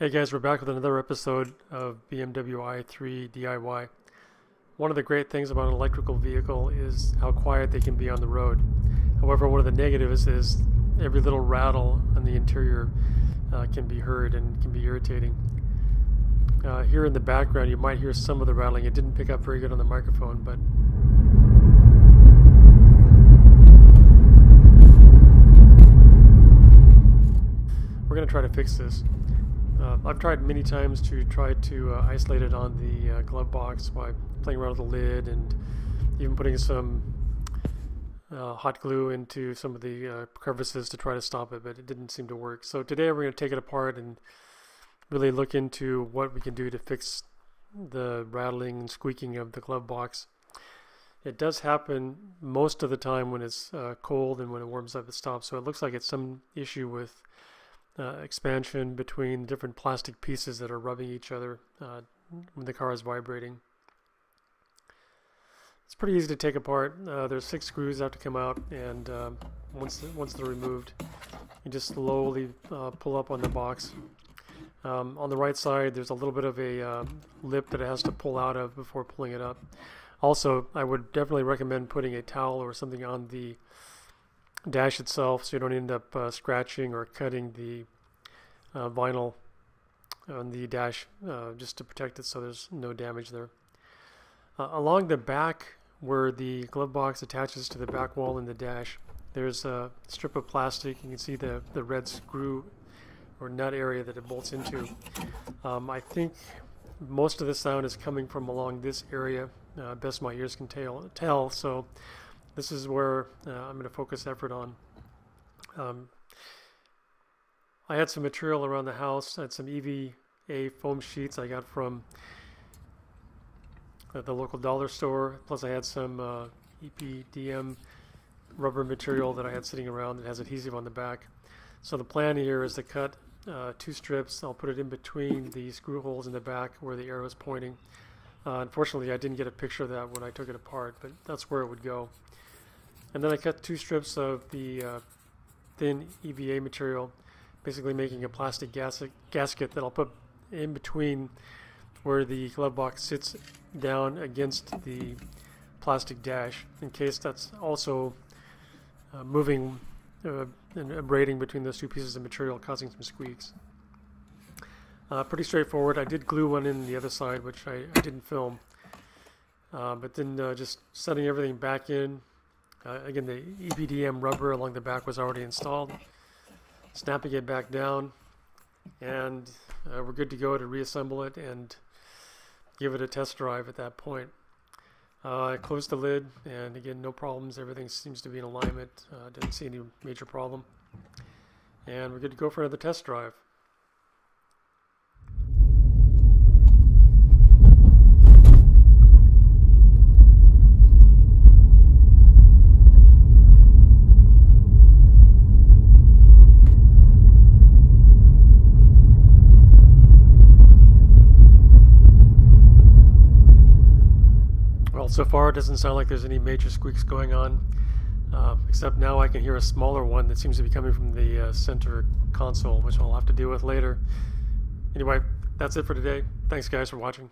Hey guys, we're back with another episode of BMW i3 DIY. One of the great things about an electrical vehicle is how quiet they can be on the road. However, one of the negatives is every little rattle on the interior can be heard and can be irritating. Here in the background you might hear some of the rattling. It didn't pick up very good on the microphone, but we're going to try to fix this. I've tried many times to try to isolate it on the glove box by playing around with the lid and even putting some hot glue into some of the crevices to try to stop it, but it didn't seem to work. So today we're going to take it apart and really look into what we can do to fix the rattling and squeaking of the glove box. It does happen most of the time when it's cold, and when it warms up it stops. So it looks like it's some issue with expansion between different plastic pieces that are rubbing each other when the car is vibrating. It's pretty easy to take apart. There's 6 screws that have to come out, and once they're removed, you just slowly pull up on the box. On the right side, there's a little bit of a lip that it has to pull out of before pulling it up. Also, I would definitely recommend putting a towel or something on the dash itself so you don't end up scratching or cutting the vinyl on the dash, just to protect it so there's no damage there. Along the back, where the glove box attaches to the back wall in the dash, there's a strip of plastic. You can see the red screw or nut area that it bolts into. I think most of the sound is coming from along this area, best my ears can tell. So this is where I'm going to focus effort on. I had some material around the house. I had some EVA foam sheets I got from the local dollar store. Plus I had some EPDM rubber material that I had sitting around that has adhesive on the back. So the plan here is to cut 2 strips. I'll put it in between the screw holes in the back where the arrow is pointing. Unfortunately, I didn't get a picture of that when I took it apart, but that's where it would go. And then I cut 2 strips of the thin EVA material, basically making a plastic gasket that I'll put in between where the glove box sits down against the plastic dash, in case that's also moving and abrading between those 2 pieces of material, causing some squeaks. Pretty straightforward. I did glue one in the other side, which I didn't film. But then just setting everything back in. Again, the EPDM rubber along the back was already installed. Snapping it back down, and we're good to go to reassemble it and give it a test drive at that point. I closed the lid, and again, no problems. Everything seems to be in alignment. Didn't see any major problem. And we're good to go for another test drive. So far it doesn't sound like there's any major squeaks going on, except now I can hear a smaller one that seems to be coming from the center console, which I'll have to deal with later. Anyway, that's it for today. Thanks guys for watching.